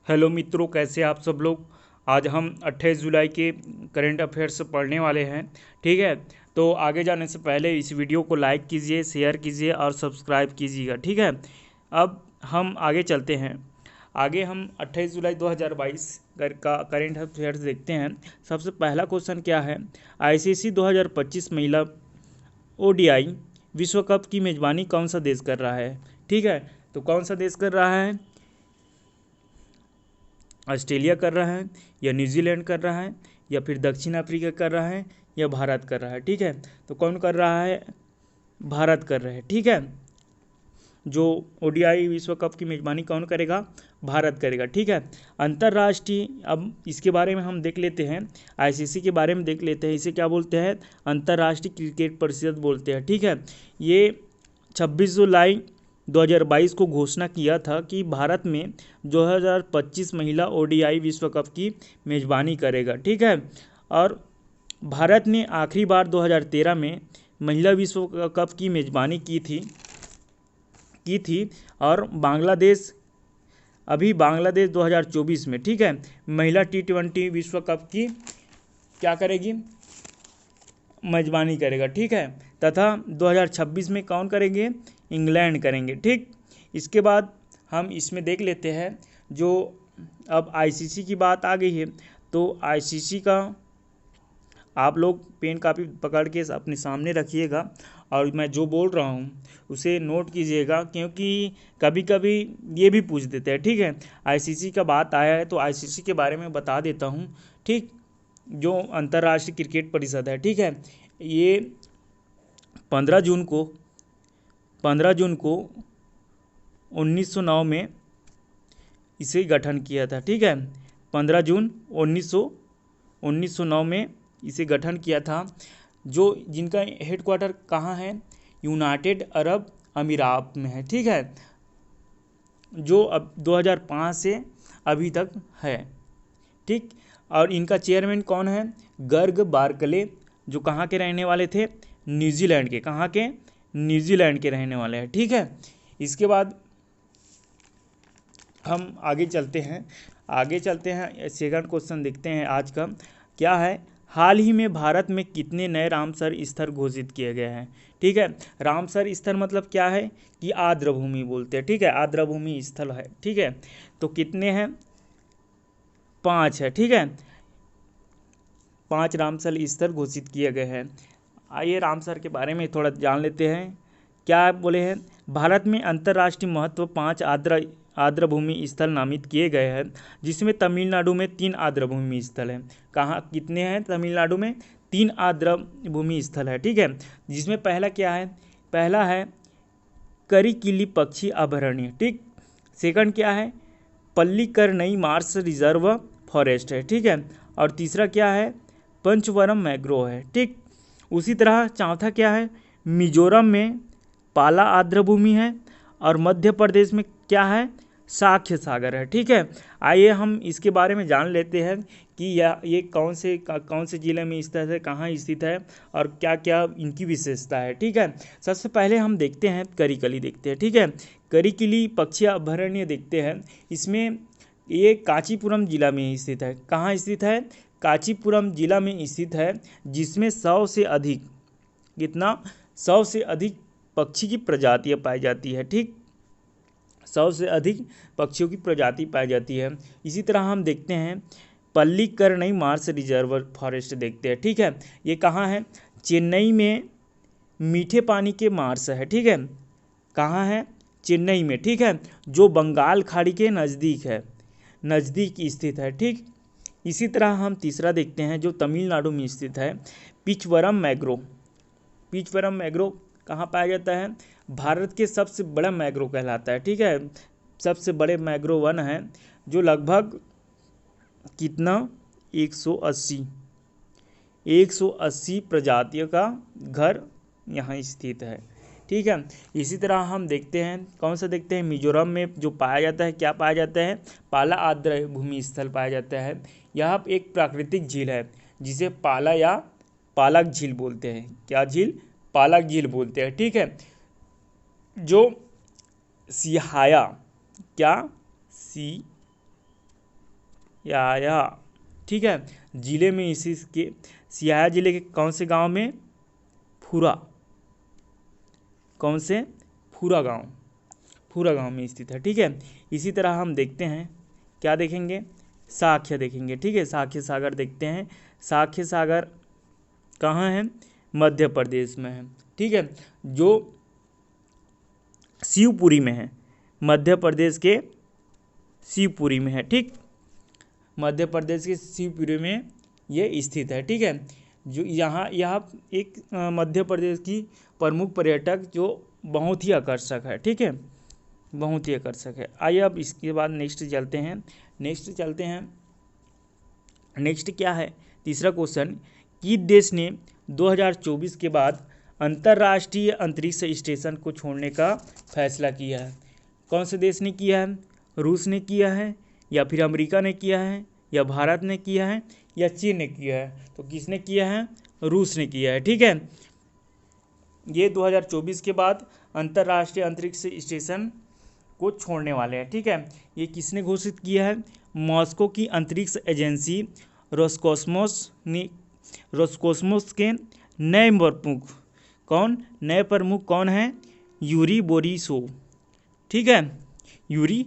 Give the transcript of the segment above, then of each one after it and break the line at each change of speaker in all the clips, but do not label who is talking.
Hello मित्रों, कैसे आप सब लोग। आज हम 28 जुलाई के करंट अफेयर्स पढ़ने वाले हैं। ठीक है, तो आगे जाने से पहले इस वीडियो को लाइक कीजिए, शेयर कीजिए और सब्सक्राइब कीजिएगा। ठीक है, अब हम आगे चलते हैं। आगे हम 28 जुलाई 2022 का करंट अफेयर्स देखते हैं। सबसे पहला क्वेश्चन क्या है, आईसीसी 2025 महिला ओडीआई विश्व कप की मेज़बानी कौन सा देश कर रहा है। ठीक है, तो कौन सा देश कर रहा है, ऑस्ट्रेलिया कर रहा है या न्यूजीलैंड कर रहा है या फिर दक्षिण अफ्रीका कर रहा है या भारत कर रहा है। ठीक है, तो कौन कर रहा है, भारत कर रहा है। ठीक है, जो ओडीआई विश्व कप की मेज़बानी कौन करेगा, भारत करेगा। ठीक है, अंतर्राष्ट्रीय, अब इसके बारे में हम देख लेते हैं, आईसीसी के बारे में देख लेते हैं। इसे क्या बोलते हैं, अंतर्राष्ट्रीय क्रिकेट परिषद बोलते हैं। ठीक है, ये 26 जुलाई 2022 को घोषणा किया था कि भारत में 2025 महिला ओडीआई विश्व कप की मेज़बानी करेगा। ठीक है, और भारत ने आखिरी बार 2013 में महिला विश्व कप की मेज़बानी की थी और बांग्लादेश, अभी बांग्लादेश 2024 में, ठीक है, महिला T20 विश्व कप की क्या करेगी, मेज़बानी करेगा। ठीक है, तथा 2026 में कौन करेंगे, इंग्लैंड करेंगे। ठीक, इसके बाद हम इसमें देख लेते हैं, जो अब आईसीसी की बात आ गई है, तो आईसीसी का आप लोग पेन कापी पकड़ के अपने सामने रखिएगा और मैं जो बोल रहा हूँ उसे नोट कीजिएगा, क्योंकि कभी कभी ये भी पूछ देते हैं। ठीक है, आईसीसी का बात आया है तो आईसीसी के बारे में बता देता हूँ। ठीक, जो अंतर्राष्ट्रीय क्रिकेट परिषद है, ठीक है, ये 15 जून को 1909 में इसे गठन किया था। ठीक है, 15 जून 1909 में इसे गठन किया था। जो जिनका हेडक्वार्टर कहाँ है, यूनाइटेड अरब अमीरात में है। ठीक है, जो अब 2005 से अभी तक है। ठीक, और इनका चेयरमैन कौन है, गर्ग बार्कले, जो कहाँ के रहने वाले थे, न्यूजीलैंड के, कहाँ के, न्यूजीलैंड के रहने वाले हैं। ठीक है, इसके बाद हम आगे चलते हैं सेकंड क्वेश्चन देखते हैं आज का, क्या है, हाल ही में भारत में कितने नए रामसर स्थल घोषित किए गए हैं। ठीक है, रामसर स्थल मतलब क्या है कि आर्द्रभूमि बोलते हैं। ठीक है, आर्द्रभूमि स्थल है। ठीक है, तो कितने हैं, 5 है। ठीक है, 5 रामसर स्थल घोषित किए गए हैं। आइए रामसर के बारे में थोड़ा जान लेते हैं। क्या बोले हैं, भारत में अंतर्राष्ट्रीय महत्व 5 आर्द्रभूमि स्थल नामित किए गए हैं, जिसमें तमिलनाडु में 3 आर्द्रभूमि स्थल हैं। कहाँ कितने हैं, तमिलनाडु में 3 आर्द्रभूमि स्थल है। ठीक है, जिसमें पहला क्या है, पहला है करिकिली पक्षी अभयारण्य। ठीक, सेकंड क्या है, पल्लीकरनई मार्स रिजर्व फॉरेस्ट है। ठीक है, और तीसरा क्या है, पंचवरम मैग्रोव है। ठीक, उसी तरह चौथा क्या है, मिजोरम में पाला आर्द्रभूमि है और मध्य प्रदेश में क्या है, साक्ष्य सागर है। ठीक है, आइए हम इसके बारे में जान लेते हैं कि ये कौन से ज़िले में स्थित है, कहाँ स्थित है और क्या क्या इनकी विशेषता है। ठीक है, सबसे पहले हम देखते हैं करिकली देखते हैं। ठीक है, करिकिली पक्षी अभयारण्य देखते हैं। इसमें ये कांचीपुरम जिला में स्थित है। कहाँ स्थित है, कांचीपुरम जिला में स्थित है, जिसमें 100 से अधिक, कितना, 100 से अधिक पक्षी की प्रजातियाँ पाई जाती है। ठीक, 100 से अधिक पक्षियों की प्रजाति पाई जाती है। इसी तरह हम देखते हैं पल्लीकरनई मार्स रिजर्व फॉरेस्ट देखते हैं। ठीक है, ये कहाँ है, चेन्नई में मीठे पानी के मार्स है। ठीक है, कहाँ है, चेन्नई में। ठीक है, जो बंगाल खाड़ी के नज़दीक स्थित है। ठीक, इसी तरह हम तीसरा देखते हैं, जो तमिलनाडु में स्थित है, पिचवरम मैग्रो कहाँ पाया जाता है, भारत के सबसे बड़ा मैग्रो कहलाता है। ठीक है, सबसे बड़े मैग्रो वन है, जो लगभग कितना, 180 प्रजातियों का घर यहाँ स्थित है। ठीक है, इसी तरह हम देखते हैं, कौन सा देखते हैं, मिजोरम में जो पाया जाता है, क्या पाया जाता है, पाला आर्द्रभूमि स्थल पाया जाता है। यह एक प्राकृतिक झील है, जिसे पाला या पालक झील बोलते हैं। क्या झील, पालक झील बोलते हैं। ठीक है, जो सिहाया, क्या, सियाया, ठीक है, जिले में इसी के सियाया जिले के कौन से गांव में? फूरा, कौन से? फूरा गांव, फूरा गांव में स्थित है, ठीक है। इसी तरह हम देखते हैं, क्या देखेंगे? साक्ष्य देखेंगे, ठीक है, साक्ष्य सागर देखते हैं। साक्ष्य सागर कहाँ है? मध्य प्रदेश में है, ठीक है, जो शिवपुरी में है, मध्य प्रदेश के शिवपुरी में है, ठीक, मध्य प्रदेश के शिवपुरी में ये स्थित है, ठीक है। जो यहाँ एक मध्य प्रदेश की प्रमुख पर्यटक जो बहुत ही आकर्षक है, ठीक है, बहुत ही आकर्षक है। आइए अब इसके बाद नेक्स्ट चलते हैं, नेक्स्ट क्या है? तीसरा क्वेश्चन, किस देश ने 2024 के बाद अंतर्राष्ट्रीय अंतरिक्ष स्टेशन को छोड़ने का फैसला किया है? कौन से देश ने किया है? रूस ने किया है, या फिर अमेरिका ने किया है, या भारत ने किया है, या चीन ने किया है? तो किसने किया है? रूस ने किया है, ठीक है। ये 2024 के बाद अंतर्राष्ट्रीय अंतरिक्ष स्टेशन को छोड़ने वाले हैं, ठीक है। ये किसने घोषित किया है? मॉस्को की अंतरिक्ष एजेंसी रोसकोस्मोस के नए प्रमुख कौन है? यूरी बोरिसोव, ठीक है, यूरी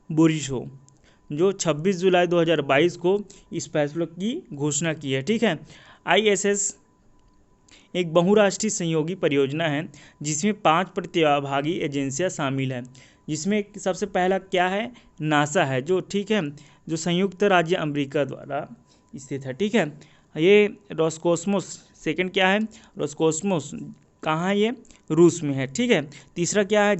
बोरिसोव, जो 26 जुलाई 2022 को इस फैसले की घोषणा की है, ठीक है। ISS एक बहुराष्ट्रीय सहयोगी परियोजना है जिसमें 5 प्रतिभागी एजेंसियां शामिल हैं, जिसमें सबसे पहला क्या है? नासा है, जो, ठीक है, जो संयुक्त राज्य अमेरिका द्वारा स्थित है, ठीक है। ये रोसकोस्मोस, सेकंड क्या है? रोसकोस्मोस, कहाँ है ये? रूस में है, ठीक है। तीसरा क्या है?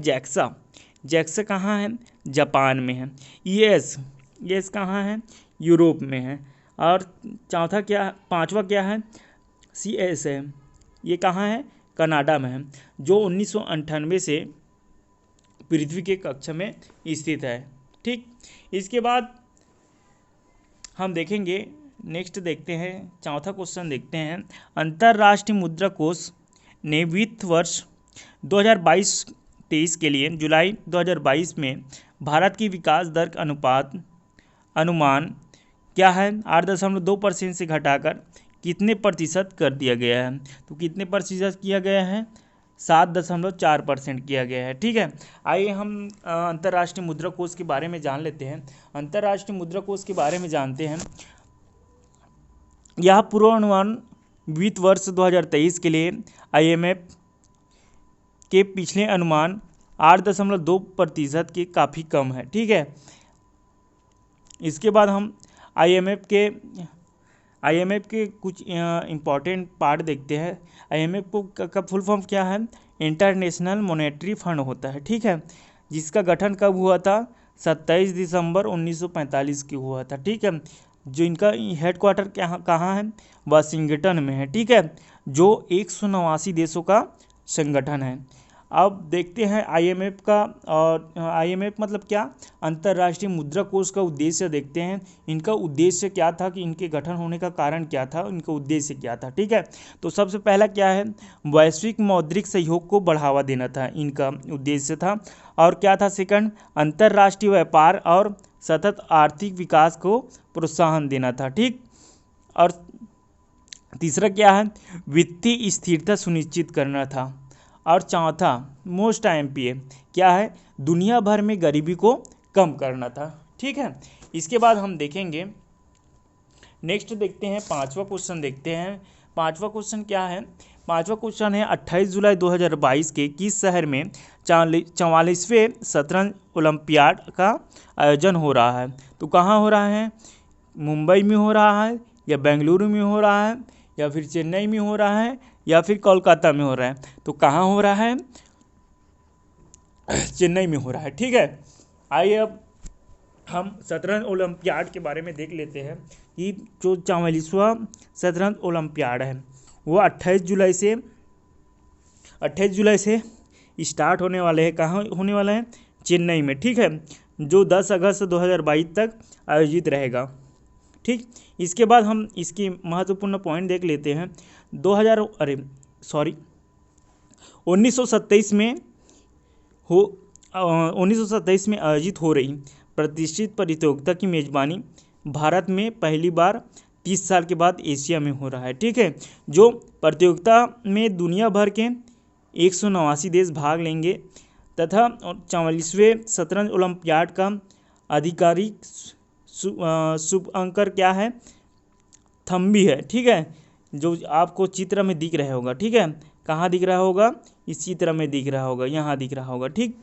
जैक्सा कहाँ है? जापान में है। ES कहाँ है? यूरोप में है। और चौथा क्या, पांचवा क्या है? CS है, ये कहाँ है? कनाडा में है, जो 1998 से पृथ्वी के कक्षा में स्थित है, ठीक। इसके बाद हम देखेंगे, नेक्स्ट देखते हैं, चौथा क्वेश्चन देखते हैं। अंतर्राष्ट्रीय मुद्रा कोष ने वित्त वर्ष 2022-23 के लिए जुलाई 2022 में भारत की विकास दर अनुमान क्या है? 8.2% से घटाकर कितने प्रतिशत कर दिया गया है? तो कितने प्रतिशत किया गया है? 7.4% किया गया है, ठीक है। आइए हम अंतर्राष्ट्रीय मुद्रा कोष के बारे में जान लेते हैं। अंतर्राष्ट्रीय मुद्रा कोष के बारे में जानते हैं। यह पूर्वानुमान वित्त वर्ष 2023 के लिए IMF के पिछले अनुमान 8.2% के काफ़ी कम है, ठीक है। इसके बाद हम IMF के कुछ इम्पॉर्टेंट पार्ट देखते हैं। IMF का फुल फॉर्म क्या है? इंटरनेशनल मॉनेटरी फंड होता है, ठीक है, जिसका गठन कब हुआ था? 27 दिसंबर 1945 की हुआ था, ठीक है। जो इनका हेडक्वार्टर कहाँ है? वाशिंगटन में है, ठीक है, जो 189 देशों का संगठन है। अब देखते हैं IMF का, और IMF मतलब क्या? अंतर्राष्ट्रीय मुद्रा कोष का उद्देश्य देखते हैं। इनका उद्देश्य क्या था, कि इनके गठन होने का कारण क्या था, इनका उद्देश्य क्या था, ठीक है। तो सबसे पहला क्या है? वैश्विक मौद्रिक सहयोग को बढ़ावा देना था, इनका उद्देश्य था। और क्या था? सेकंड, अंतर्राष्ट्रीय व्यापार और सतत आर्थिक विकास को प्रोत्साहन देना था, ठीक। और तीसरा क्या है? वित्तीय स्थिरता सुनिश्चित करना था। और चौथा, मोस्ट IMPA क्या है? दुनिया भर में गरीबी को कम करना था, ठीक है। इसके बाद हम देखेंगे, नेक्स्ट देखते हैं, पांचवा क्वेश्चन देखते हैं। पांचवा क्वेश्चन क्या है? पांचवा क्वेश्चन है 28 जुलाई 2022 के किस शहर में 44वें शतरंज ओलंपियाड का आयोजन हो रहा है? तो कहाँ हो रहा है? मुंबई में हो रहा है, या बेंगलुरु में हो रहा है, या फिर चेन्नई में हो रहा है, या फिर कोलकाता में हो रहा है? तो कहाँ हो रहा है? चेन्नई में हो रहा है, ठीक है। आइए अब हम शतरंज ओलंपियाड के बारे में देख लेते हैं कि जो 44वां शतरंज ओलंपियाड है वो 28 जुलाई से स्टार्ट होने वाले हैं। कहाँ होने वाला है? चेन्नई में, ठीक है, जो 10 अगस्त 2022 तक आयोजित रहेगा, ठीक। इसके बाद हम इसकी महत्वपूर्ण पॉइंट देख लेते हैं। 1927 में आयोजित हो रही प्रतिष्ठित प्रतियोगिता की मेजबानी भारत में पहली बार 30 साल के बाद एशिया में हो रहा है। ठीक है, जो प्रतियोगिता में दुनिया भर के 189 देश भाग लेंगे तथा 44वें शतरंज ओलंपियाड का आधिकारिक शुभ अंकर क्या है, थम्बी है। ठीक है, जो आपको चित्र में दिख रहा होगा। ठीक है, कहाँ दिख रहा होगा, इस चित्र में दिख रहा होगा, यहाँ दिख रहा होगा। ठीक,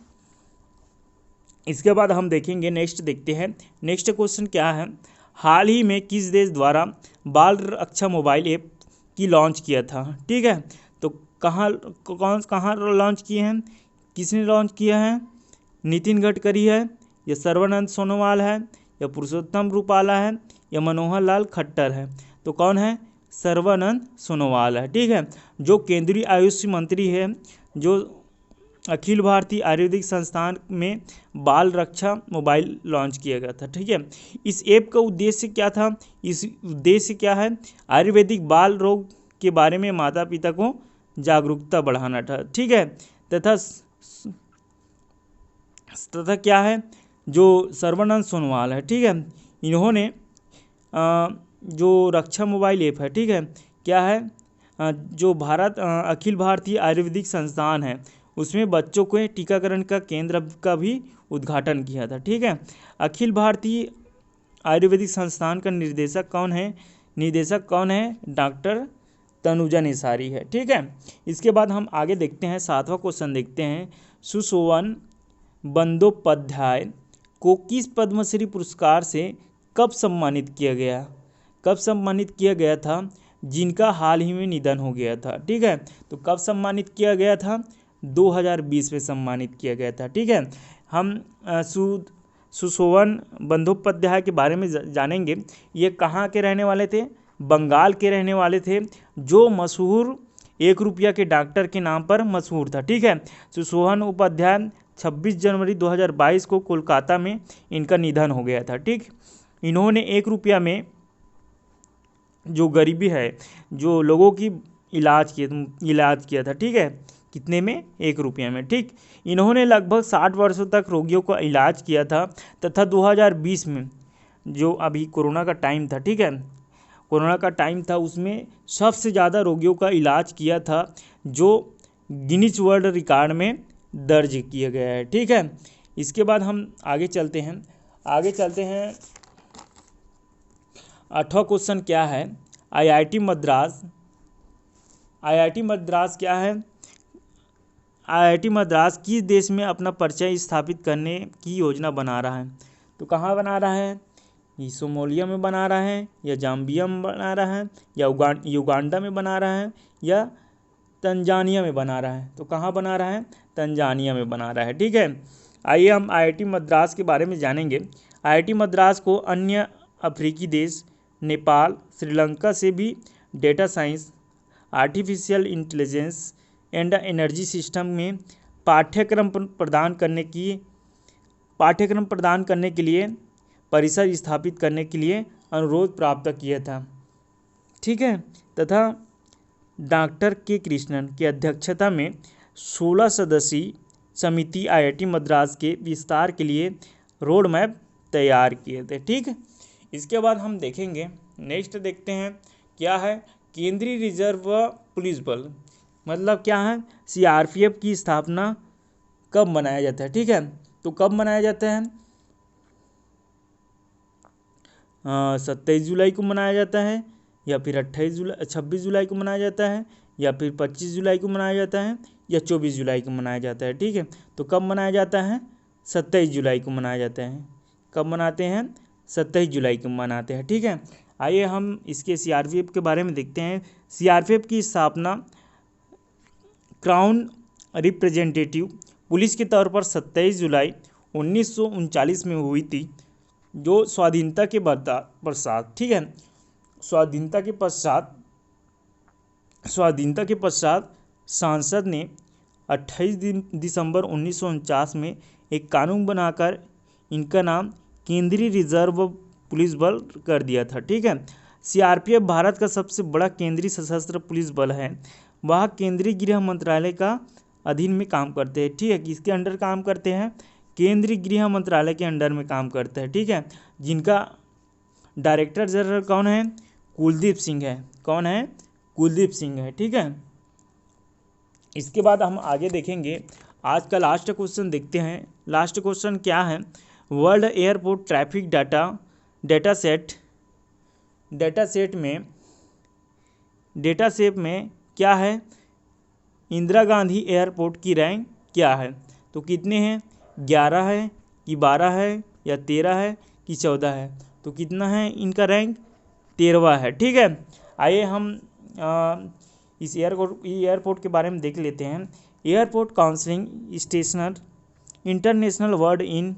इसके बाद हम देखेंगे, नेक्स्ट देखते हैं। नेक्स्ट क्वेश्चन क्या है, हाल ही में किस देश द्वारा बाल रक्षा मोबाइल ऐप की लॉन्च किया था। ठीक है, तो कहाँ लॉन्च किए हैं, किसने लॉन्च किया है, नितिन गडकरी है, या सर्बानंद सोनोवाल है, या पुरुषोत्तम रूपाला है, या मनोहर लाल खट्टर है। तो कौन है, सर्बानंद सोनोवाल है। ठीक है, जो केंद्रीय आयुष मंत्री है, जो अखिल भारतीय आयुर्वेदिक संस्थान में बाल रक्षा मोबाइल लॉन्च किया गया था। ठीक है, इस ऐप का उद्देश्य क्या था, इस उद्देश्य क्या है, आयुर्वेदिक बाल रोग के बारे में माता पिता को जागरूकता बढ़ाना था। ठीक है, तथा क्या है, जो सर्बानंद सोनोवाल है, ठीक है, इन्होंने जो रक्षा मोबाइल ऐप है, ठीक है, क्या है, जो अखिल भारतीय आयुर्वेदिक संस्थान है उसमें बच्चों के टीकाकरण का केंद्र का भी उद्घाटन किया था। ठीक है, अखिल भारतीय आयुर्वेदिक संस्थान का निदेशक कौन है, डॉक्टर तनुजा निसारी है। ठीक है, इसके बाद हम आगे देखते हैं, 7वां क्वेश्चन देखते हैं। सुशोभन बंदोपाध्याय को किस पद्मश्री पुरस्कार से कब सम्मानित किया गया था, जिनका हाल ही में निधन हो गया था। ठीक है, तो कब सम्मानित किया गया था, 2020 में सम्मानित किया गया था। ठीक है, हम सुशोभन बंदोपाध्याय के बारे में जानेंगे। ये कहाँ के रहने वाले थे, बंगाल के रहने वाले थे, जो मशहूर 1 रुपया के डॉक्टर के नाम पर मशहूर था। ठीक है, सुशोभन उपाध्याय 26 जनवरी 2022 को कोलकाता में इनका निधन हो गया था। ठीक, इन्होंने 1 रुपया में जो गरीबी है, जो लोगों की इलाज किया था। ठीक है, कितने में, 1 रुपया में। ठीक, इन्होंने लगभग 60 वर्षों तक रोगियों का इलाज किया था तथा 2020 में जो अभी कोरोना का टाइम था, ठीक है, कोरोना का टाइम था, उसमें सबसे ज़्यादा रोगियों का इलाज किया था, जो गिनीज वर्ल्ड रिकॉर्ड में दर्ज किया गया है। ठीक है, इसके बाद हम आगे चलते हैं। 8वां क्वेश्चन क्या है, आईआईटी मद्रास क्या है, आईआईटी मद्रास किस देश में अपना परिचय स्थापित करने की योजना बना रहा है। तो कहाँ बना रहा है, सोमालिया में बना रहा है, या जाम्बिया में बना रहा है, या युगांडा में बना रहा है, या तंजानिया में बना रहा है। तो कहाँ बना रहा है, तंजानिया में बना रहा है। ठीक है, आइए हम आईआईटी मद्रास के बारे में जानेंगे। आईआईटी मद्रास को अन्य अफ्रीकी देश नेपाल, श्रीलंका से भी data science, artificial intelligence and energy system में पाठ्यक्रम प्रदान करने के लिए परिसर स्थापित करने के लिए अनुरोध प्राप्त किया था। ठीक है, तथा डॉक्टर के कृष्णन की अध्यक्षता में 16 सदस्यीय समिति आईआईटी मद्रास के विस्तार के लिए रोड मैप तैयार किए थे। ठीक, इसके बाद हम देखेंगे, नेक्स्ट देखते हैं क्या है, केंद्रीय रिजर्व पुलिस बल मतलब क्या है, सीआरपीएफ की स्थापना कब मनाया जाता है। ठीक है, तो कब मनाया जाता है, 27 जुलाई को मनाया जाता है, या फिर 26 जुलाई को मनाया जाता है, या फिर 25 जुलाई को मनाया जाता है, या 24 जुलाई को मनाया जाता है। ठीक है, तो कब मनाया जाता है, 27 जुलाई को मनाया जाता है। कब मनाते हैं, 27 जुलाई को मनाते हैं। ठीक है, आइए हम इसके सीआरपीएफ के बारे में देखते हैं। सीआरपीएफ की स्थापना क्राउन रिप्रेजेंटेटिव पुलिस के तौर पर 27 जुलाई 1939 में हुई थी, जो स्वाधीनता के पश्चात, ठीक है, स्वाधीनता के पश्चात संसद ने 28 दिसंबर 1949 में एक कानून बनाकर इनका नाम केंद्रीय रिजर्व पुलिस बल कर दिया था। ठीक है, सीआरपीएफ भारत का सबसे बड़ा केंद्रीय सशस्त्र पुलिस बल है। वह केंद्रीय गृह मंत्रालय का अधीन में काम करते हैं। ठीक है, किसके अंडर काम करते हैं, केंद्रीय गृह मंत्रालय के अंडर में काम करते हैं। ठीक है, जिनका डायरेक्टर जनरल कौन है? कुलदीप सिंह है। कौन है? कुलदीप सिंह है। ठीक है, इसके बाद हम आगे देखेंगे। आज का लास्ट क्वेश्चन देखते हैं। लास्ट क्वेश्चन क्या है? World airport traffic data set में क्या है? इंदिरा गांधी एयरपोर्ट की रैंक क्या है? तो कितने हैं? 11 है कि 12 है या 13 है कि 14 है? तो कितना है इनका रैंक? 13वां है। ठीक है, आइए हम इस एयरपोर्ट के बारे में देख लेते हैं। Airport council स्टेशनर international world in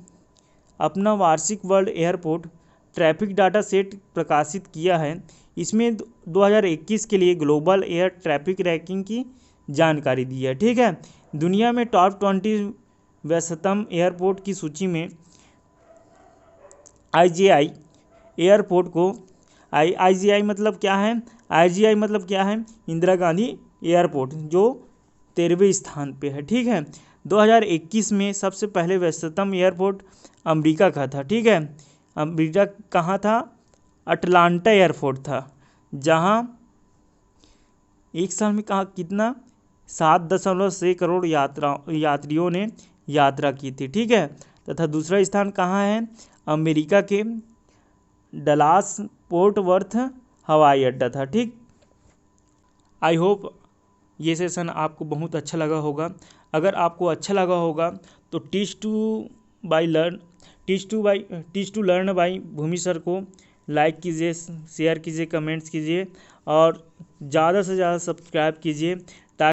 अपना वार्षिक world airport traffic data set प्रकाशित किया है। इसमें 2021 के लिए ग्लोबल एयर ट्रैफिक रैंकिंग की जानकारी दी है। ठीक है, दुनिया में टॉप 20 व्यस्ततम एयरपोर्ट की सूची में IGI एयरपोर्ट को IGI मतलब क्या है? IGI मतलब क्या है? इंदिरा गांधी एयरपोर्ट, जो 13वें स्थान पे है। ठीक है, 2021 में सबसे पहले व्यस्ततम एयरपोर्ट अमेरिका का था। ठीक है, अमेरिका कहाँ था? अटलांटा एयरपोर्ट था, जहाँ एक साल में कहा कितना 7.6 करोड़ यात्रियों ने यात्रा की थी। ठीक है, तथा दूसरा स्थान कहाँ है? अमेरिका के डलास पोर्ट वर्थ हवाई अड्डा था। ठीक, आई होप ये सेशन आपको बहुत अच्छा लगा होगा। अगर आपको अच्छा लगा होगा तो teach to learn by Bhumi sir को लाइक कीजिए, शेयर कीजिए, कमेंट्स कीजिए और ज़्यादा से ज़्यादा सब्सक्राइब कीजिए,